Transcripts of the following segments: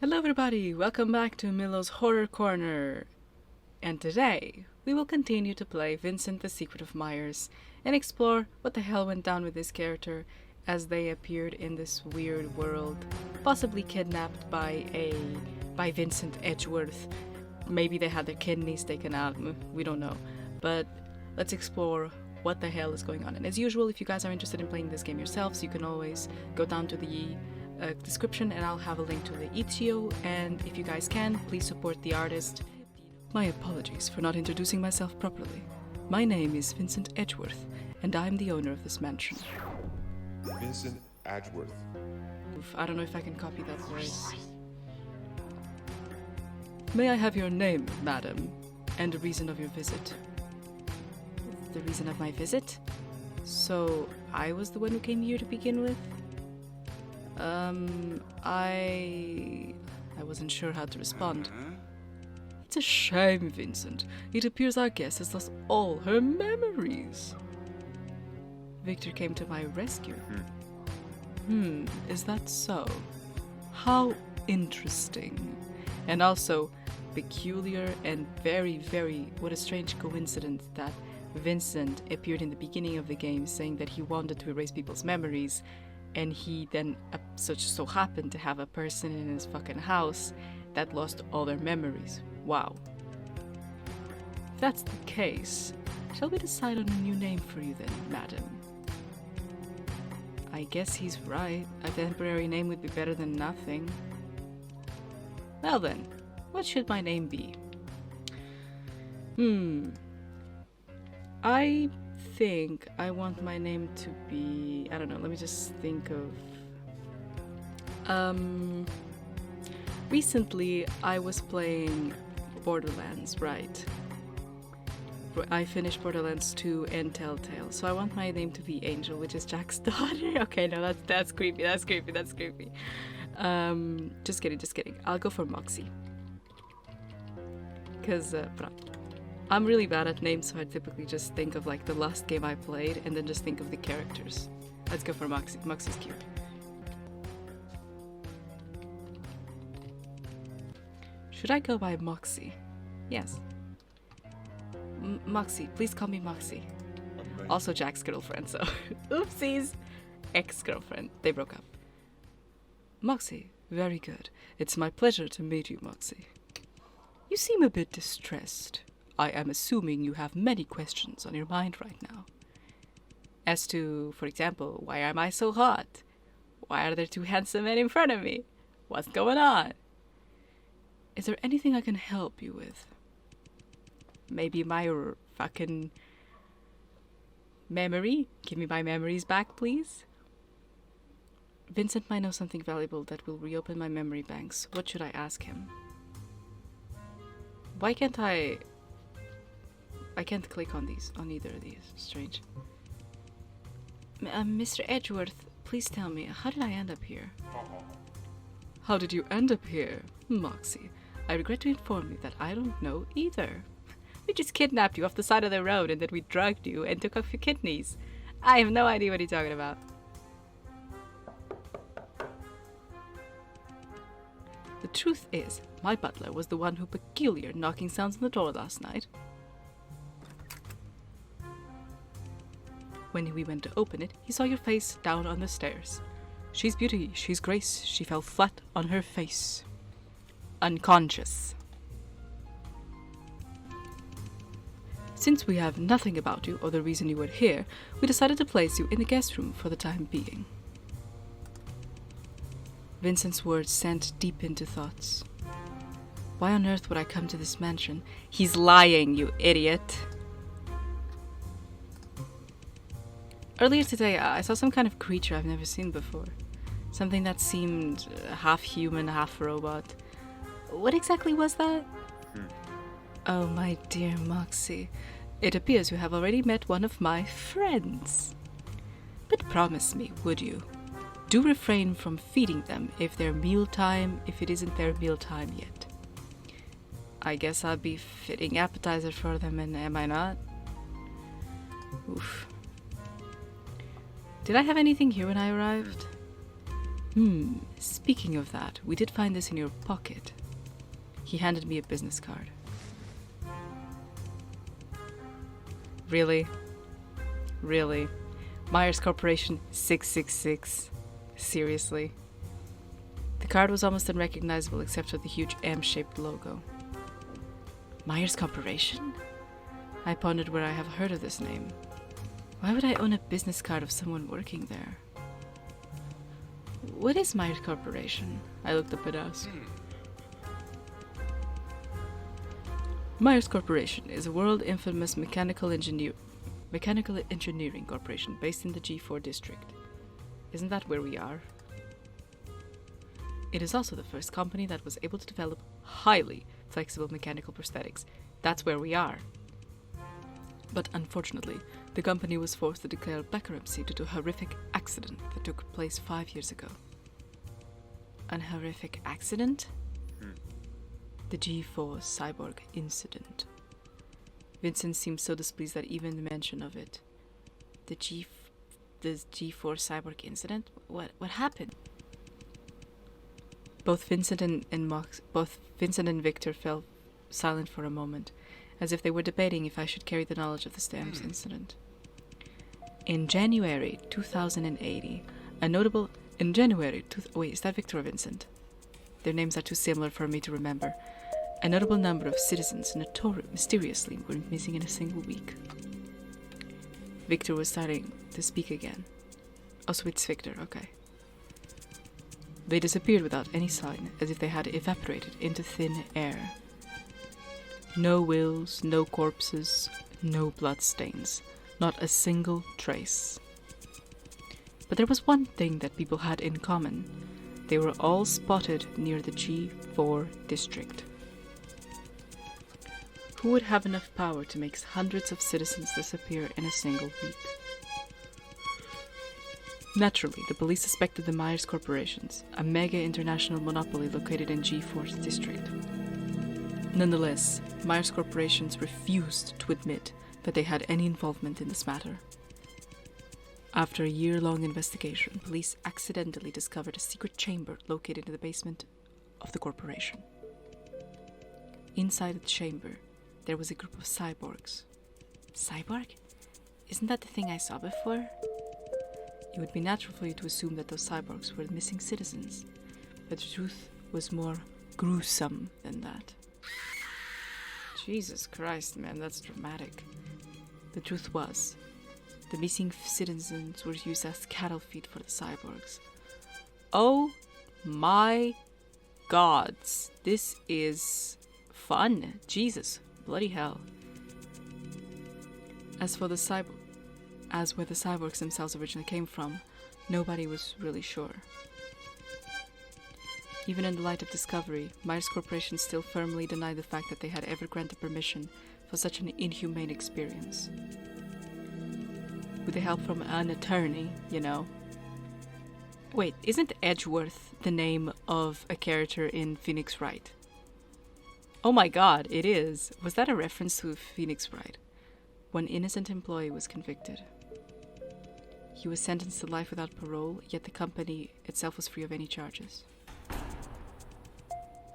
Hello everybody, welcome back to Milo's Horror Corner. And today, we will continue to play Vincent the Secret of Myers and explore what the hell went down with this character as they appeared in this weird world, possibly kidnapped by Vincent Edgeworth. Maybe they had their kidneys taken out, we don't know. But let's explore what the hell is going on. And as usual, if you guys are interested in playing this game yourselves, you can always go down to the description and I'll have a link to the itch.io, and if you guys can, please support the artist. My apologies for not introducing myself properly. My name is Vincent Edgeworth, and I'm the owner of this mansion. Vincent Edgeworth. I don't know if I can copy that voice. May I have your name, madam, and the reason of your visit? The reason of my visit? So, I was the one who came here to begin with? I wasn't sure how to respond. It's a shame, Vincent. It appears our guest has lost all her memories. Victor came to my rescue. Is that so? How interesting. And also, peculiar and very, what a strange coincidence that Vincent appeared in the beginning of the game saying that he wanted to erase people's memories, and he then so happened to have a person in his fucking house that lost all their memories. Wow. If that's the case, shall we decide on a new name for you then, madam? I guess he's right. A temporary name would be better than nothing. Well then, what should my name be? I think I want my name to be, I don't know, let me just think of, recently I was playing Borderlands, right? I finished Borderlands 2 and Telltale, so I want my name to be Angel, which is Jack's daughter. Okay, no, that's creepy, that's creepy. Just kidding. I'll go for Moxie. Because, I'm really bad at names, so I typically just think of like the last game I played and then just think of the characters. Let's go for Moxie. Moxie's cute. Should I go by Moxie? Yes. Moxie. Please call me Moxie. Also Jack's girlfriend, so... Oopsies! Ex-girlfriend. They broke up. Moxie. Very good. It's my pleasure to meet you, Moxie. You seem a bit distressed. I am assuming you have many questions on your mind right now. As to, for example, why am I so hot? Why are there two handsome men in front of me? What's going on? Is there anything I can help you with? Maybe my fucking memory? Give me my memories back, please? Vincent might know something valuable that will reopen my memory banks. What should I ask him? Why can't I can't click on either of these. Strange. Mr. Edgeworth, please tell me, how did I end up here? How did you end up here? Moxie, I regret to inform you that I don't know either. We just kidnapped you off the side of the road and then we drugged you and took off your kidneys. I have no idea what you're talking about. The truth is, my butler was the one who peculiar knocking sounds on the door last night. When we went to open it, he saw your face down on the stairs. She's beauty, she's grace, she fell flat on her face. Unconscious. Since we have nothing about you or the reason you were here, we decided to place you in the guest room for the time being. Vincent's words sent deep into thoughts. Why on earth would I come to this mansion? He's lying, you idiot. Earlier today, I saw some kind of creature I've never seen before. Something that seemed half human, half robot. What exactly was that? Oh, my dear Moxie. It appears you have already met one of my friends. But promise me, would you? Do refrain from feeding them if it isn't their mealtime yet. I guess I'll be fitting appetizer for them, and am I not? Oof. Did I have anything here when I arrived? Speaking of that, we did find this in your pocket. He handed me a business card. Really? Really? Myers Corporation 666? Seriously? The card was almost unrecognizable except for the huge M-shaped logo. Myers Corporation? I pondered where I have heard of this name. Why would I own a business card of someone working there? What is Myers Corporation? I looked up at us. Myers Corporation is a world-infamous mechanical engineering corporation based in the G4 district. Isn't that where we are? It is also the first company that was able to develop highly flexible mechanical prosthetics. That's where we are. But unfortunately, the company was forced to declare bankruptcy due to a horrific accident that took place 5 years ago. An horrific accident? The G4 cyborg incident. Vincent seemed so displeased that even the mention of it. The G4 cyborg incident? What happened? Both Vincent and Victor fell silent for a moment, as if they were debating if I should carry the knowledge of the stamps incident. In January 2080, wait, is that Victor or Vincent? Their names are too similar for me to remember. A notable number of citizens mysteriously were missing in a single week. Victor was starting to speak again. Oh, so it's Victor, okay. They disappeared without any sign, as if they had evaporated into thin air. No wills, no corpses, no bloodstains, not a single trace. But there was one thing that people had in common. They were all spotted near the G4 district. Who would have enough power to make hundreds of citizens disappear in a single week? Naturally, the police suspected the Myers Corporations, a mega international monopoly located in G4's district. Nonetheless, Myers Corporations refused to admit that they had any involvement in this matter. After a year-long investigation, police accidentally discovered a secret chamber located in the basement of the corporation. Inside the chamber, there was a group of cyborgs. Cyborg? Isn't that the thing I saw before? It would be natural for you to assume that those cyborgs were missing citizens, but the truth was more gruesome than that. Jesus Christ, man, that's dramatic. The truth was, the missing citizens were used as cattle feed for the cyborgs. Oh my gods, this is Jesus, bloody hell. As where the cyborgs themselves originally came from, nobody was really sure. Even in the light of discovery, Myers Corporation still firmly denied the fact that they had ever granted permission for such an inhumane experience. With the help from an attorney, you know. Wait, isn't Edgeworth the name of a character in Phoenix Wright? Oh my god, it is. Was that a reference to Phoenix Wright? One innocent employee was convicted. He was sentenced to life without parole, yet the company itself was free of any charges.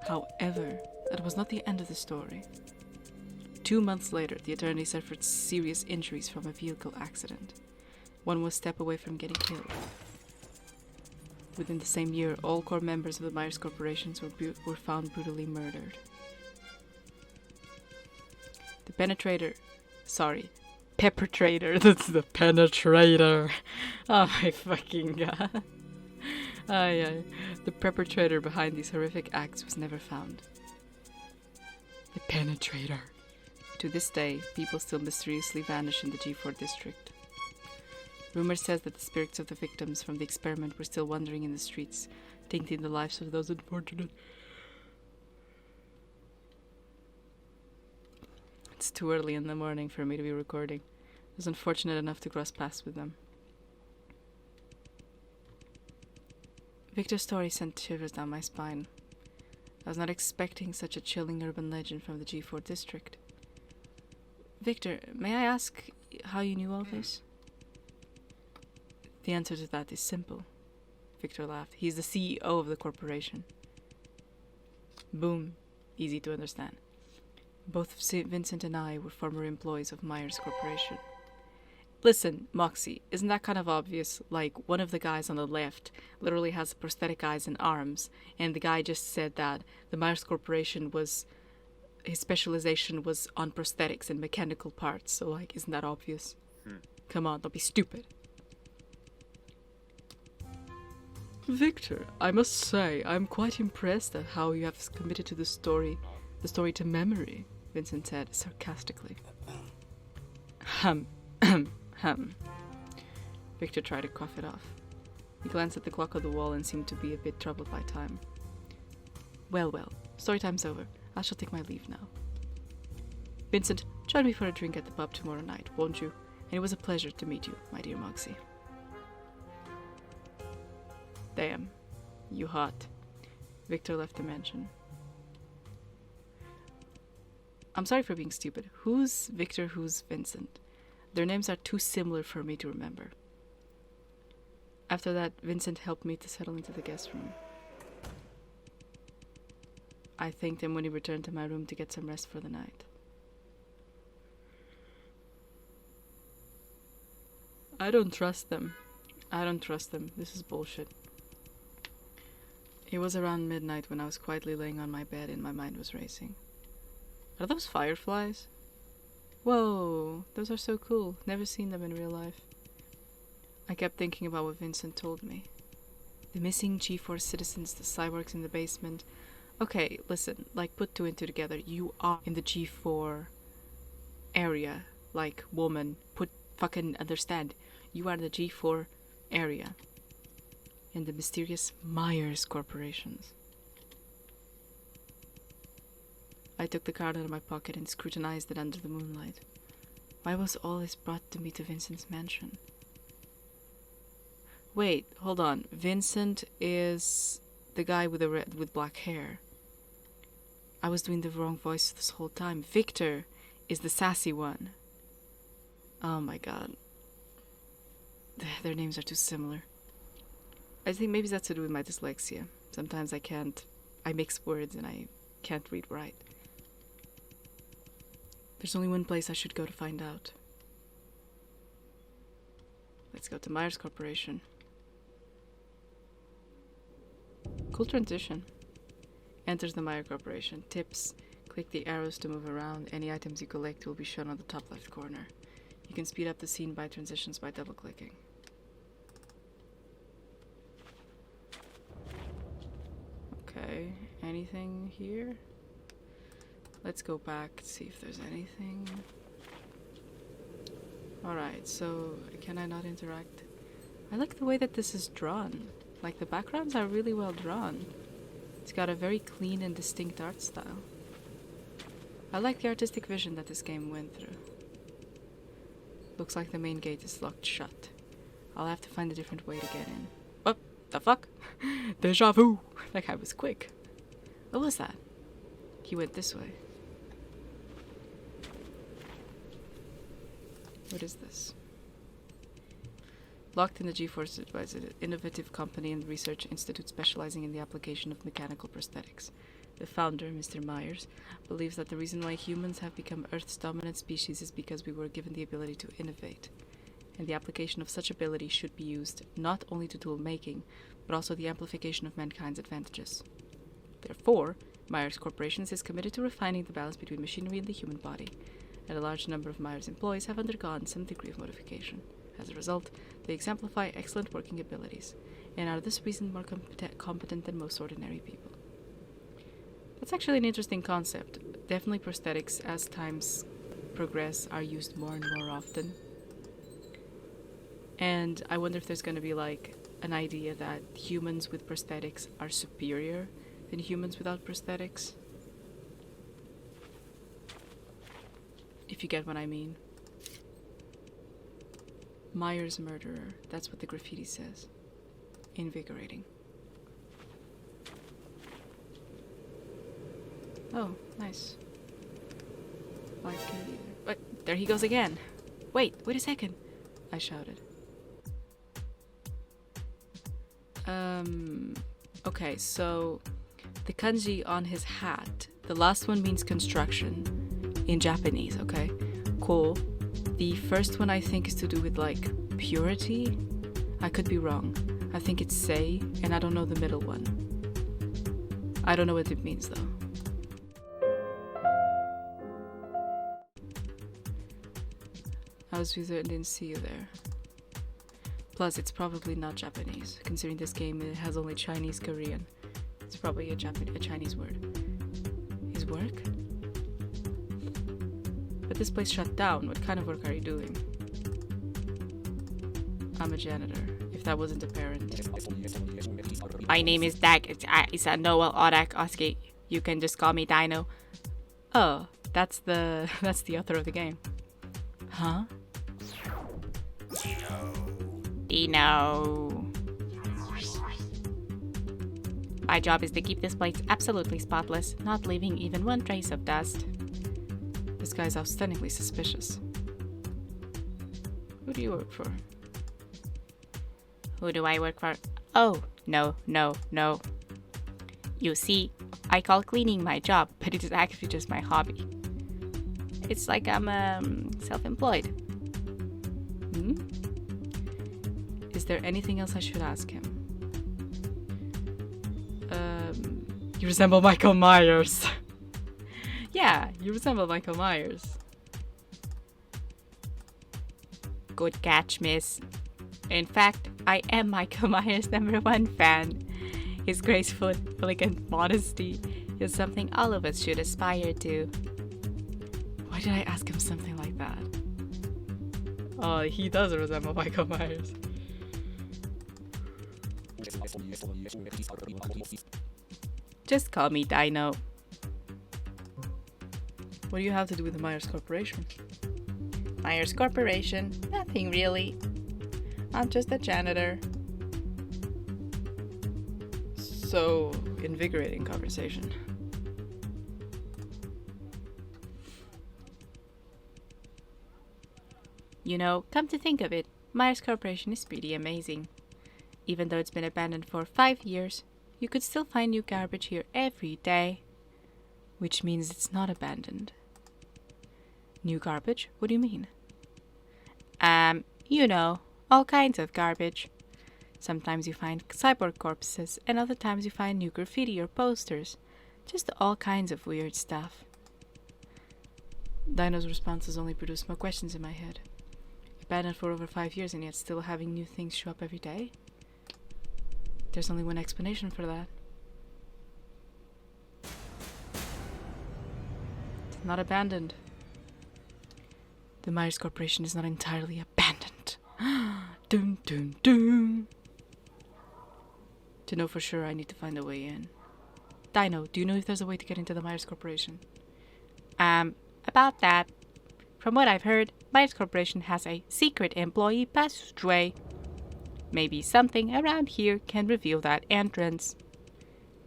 However, that was not the end of the story. 2 months later, the attorney suffered serious injuries from a vehicle accident. One was a step away from getting killed. Within the same year, all core members of the Myers Corporations were found brutally murdered. The perpetrator, that's the penetrator. Oh my fucking god. The perpetrator behind these horrific acts was never found. The penetrator. To this day, people still mysteriously vanish in the G4 district. Rumor says that the spirits of the victims from the experiment were still wandering in the streets, tainting the lives of those unfortunate. It's too early in the morning for me to be recording. I was unfortunate enough to cross paths with them. Victor's story sent shivers down my spine. I was not expecting such a chilling urban legend from the G4 district. Victor, may I ask how you knew all this? The answer to that is simple. Victor laughed. He's the CEO of the corporation. Boom. Easy to understand. Both Vincent and I were former employees of Myers Corporation. Listen, Moxie, isn't that kind of obvious? Like, one of the guys on the left literally has prosthetic eyes and arms, and the guy just said that the Myers Corporation his specialization was on prosthetics and mechanical parts, so, like, isn't that obvious? Come on, don't be stupid. Victor, I must say, I'm quite impressed at how you have committed to the story to memory, Vincent said sarcastically. Hum. Victor tried to cough it off. He glanced at the clock on the wall and seemed to be a bit troubled by time. Well, story time's over. I shall take my leave now. Vincent, join me for a drink at the pub tomorrow night, won't you? And it was a pleasure to meet you, my dear Moxie. Damn, you hot. Victor left the mansion. I'm sorry for being stupid. Who's Victor, who's Vincent? Their names are too similar for me to remember. After that, Vincent helped me to settle into the guest room. I thanked him when he returned to my room to get some rest for the night. I don't trust them. This is bullshit. It was around midnight when I was quietly laying on my bed and my mind was racing. Are those fireflies? Whoa, those are so cool. Never seen them in real life. I kept thinking about what Vincent told me. The missing G4 citizens, the cyborgs in the basement. Okay, listen, like, put two and two together. You are in the G4 area. Like, woman, fucking understand. You are in the G4 area. In the mysterious Myers Corporations. I took the card out of my pocket and scrutinized it under the moonlight. Why was all this brought to me to Vincent's mansion? Wait, hold on. Vincent is the guy with black hair. I was doing the wrong voice this whole time. Victor is the sassy one. Oh my god. Their names are too similar. I think maybe that's to do with my dyslexia. Sometimes I mix words and I can't read right. There's only one place I should go to find out. Let's go to Myers Corporation. Cool transition. Enters the Myers Corporation. Tips. Click the arrows to move around. Any items you collect will be shown on the top left corner. You can speed up the scene by transitions by double-clicking. Okay, anything here? Let's go back, see if there's anything. Alright, so can I not interact? I like the way that this is drawn. Like, the backgrounds are really well drawn. It's got a very clean and distinct art style. I like the artistic vision that this game went through. Looks like the main gate is locked shut. I'll have to find a different way to get in. What the fuck? Deja vu! That guy was quick. What was that? He went this way. What is this? Locked in the G-Force Advisor, an innovative company and research institute specializing in the application of mechanical prosthetics. The founder, Mr. Myers, believes that the reason why humans have become Earth's dominant species is because we were given the ability to innovate. And the application of such ability should be used not only to tool making, but also the amplification of mankind's advantages. Therefore, Myers Corporation is committed to refining the balance between machinery and the human body, and a large number of Myers employees have undergone some degree of modification. As a result, they exemplify excellent working abilities, and are this reason more competent than most ordinary people. That's actually an interesting concept. Definitely prosthetics, as times progress, are used more and more often. And I wonder if there's going to be, like, an idea that humans with prosthetics are superior than humans without prosthetics. If you get what I mean. Myers murderer. That's what the graffiti says. Invigorating. Oh, nice. Like, wait, there he goes again. Wait a second, I shouted. Okay, so the kanji on his hat, the last one means construction in Japanese, okay? Cool. The first one I think is to do with like purity. I could be wrong. I think it's sei, and I don't know the middle one. I don't know what it means though. I was with her and didn't see you there. Plus, it's probably not Japanese, considering this game it has only Chinese, Korean. It's probably a Chinese word. His work? But this place shut down. What kind of work are you doing? I'm a janitor, if that wasn't apparent. My name is Dak. It's a Noel Odak Oski. You can just call me Dino. Oh, that's the author of the game. Huh? Dino. My job is to keep this place absolutely spotless, not leaving even one trace of dust. This guy's outstandingly suspicious. Who do you work for? Who do I work for? Oh, no. You see, I call cleaning my job, but it is actually just my hobby. It's like I'm self-employed. Hmm? Is there anything else I should ask him? You resemble Michael Myers. Yeah, you resemble Michael Myers. Good catch, miss. In fact, I am Michael Myers' #1 fan. His graceful, elegant modesty is something all of us should aspire to. Why did I ask him something like that? Oh, he does resemble Michael Myers. Just call me Dino. What do you have to do with the Myers Corporation? Myers Corporation? Nothing really. I'm just a janitor. So, invigorating conversation. You know, come to think of it, Myers Corporation is pretty amazing. Even though it's been abandoned for 5 years, you could still find new garbage here every day. Which means it's not abandoned. New garbage? What do you mean? You know, all kinds of garbage. Sometimes you find cyborg corpses, and other times you find new graffiti or posters. Just all kinds of weird stuff. Dino's responses only produce more questions in my head. Abandoned for over 5 years and yet still having new things show up every day? There's only one explanation for that. It's not abandoned. The Myers Corporation is not entirely abandoned. Dun dun dun. To know for sure, I need to find a way in. Dino, do you know if there's a way to get into the Myers Corporation? About that. From what I've heard, Myers Corporation has a secret employee passageway. Maybe something around here can reveal that entrance.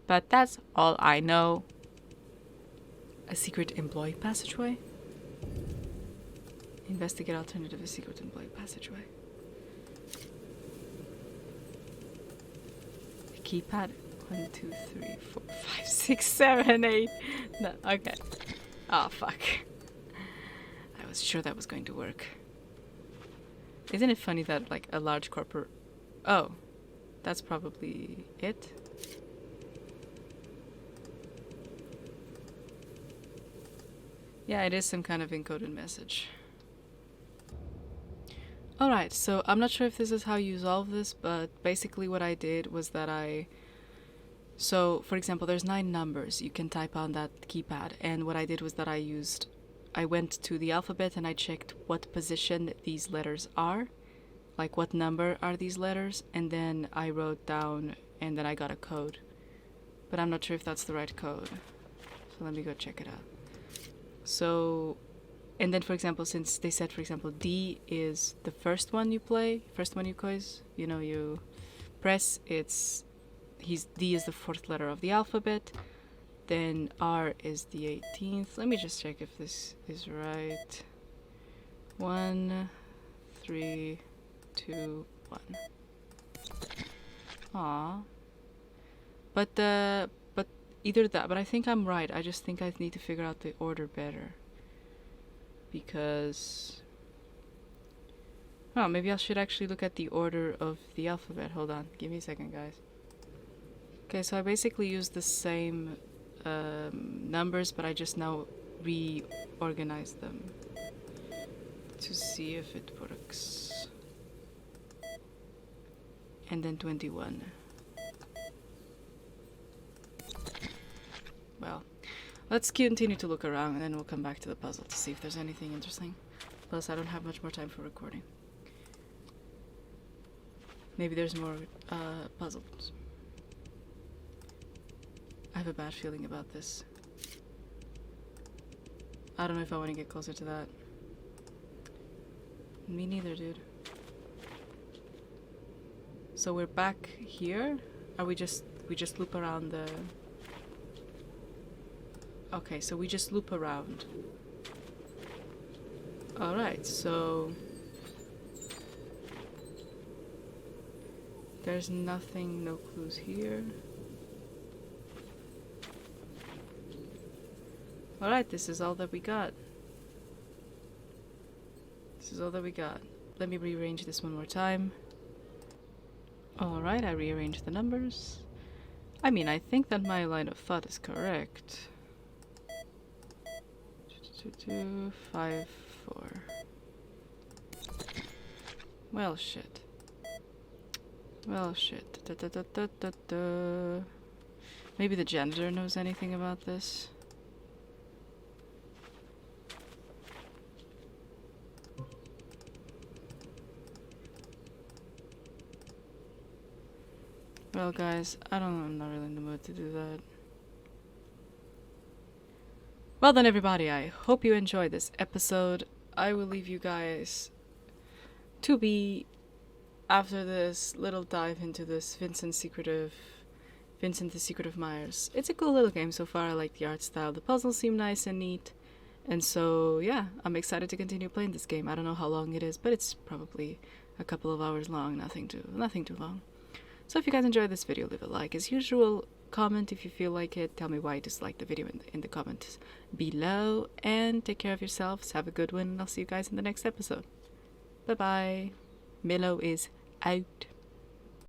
But that's all I know. A secret employee passageway? Investigate alternative secret employee passageway. Keypad 1, 2, 3, 4, 5, 6, 7, 8. No, okay. Oh, fuck. I was sure that was going to work. Isn't it funny that, like, a large corporate... Oh, that's probably it? Yeah, it is some kind of encoded message. Alright, so I'm not sure if this is how you solve this, but basically what I did was that So, for example, there's 9 numbers you can type on that keypad, and what I did was that I went to the alphabet and I checked what position these letters are, like what number are these letters, and then I wrote down, and then I got a code. But I'm not sure if that's the right code, so let me go check it out. So, and then for example, since they said, for example, D is the first one you play, you know, you press, D is the 4th letter of the alphabet, then R is the 18th. Let me just check if this is right. 1, 3, 2, 1. Aw. But either that, but I think I'm right. I just think I need to figure out the order better. Because... oh, maybe I should actually look at the order of the alphabet. Hold on. Give me a second, guys. Okay, so I basically used the same numbers, but I just now reorganized them to see if it works. And then 21. Well, let's continue to look around and then we'll come back to the puzzle to see if there's anything interesting. Plus, I don't have much more time for recording. Maybe there's more puzzles. I have a bad feeling about this. I don't know if I want to get closer to that. Me neither, dude. So we're back here? Or we just loop around the... okay, so we just loop around. Alright, so... there's nothing, no clues here. Alright, this is all that we got. This is all that we got. Let me rearrange this one more time. Alright, I rearranged the numbers. I mean, I think that my line of thought is correct. 2, 2, 5, 4. Well, shit. Well, shit. Da, da, da, da, da, da. Maybe the janitor knows anything about this. Well, guys, I'm not really in the mood to do that. Well then, everybody, I hope you enjoyed this episode. I will leave you guys to be after this little dive into this Vincent the Secretive Myers. It's a cool little game so far. I like the art style. The puzzles seem nice and neat. And so, yeah, I'm excited to continue playing this game. I don't know how long it is, but it's probably a couple of hours long. Nothing too long. So if you guys enjoyed this video, leave a like as usual. Comment if you feel like it. Tell me why you disliked the video in the comments below. And take care of yourselves. Have a good one. And I'll see you guys in the next episode. Bye bye. Milo is out.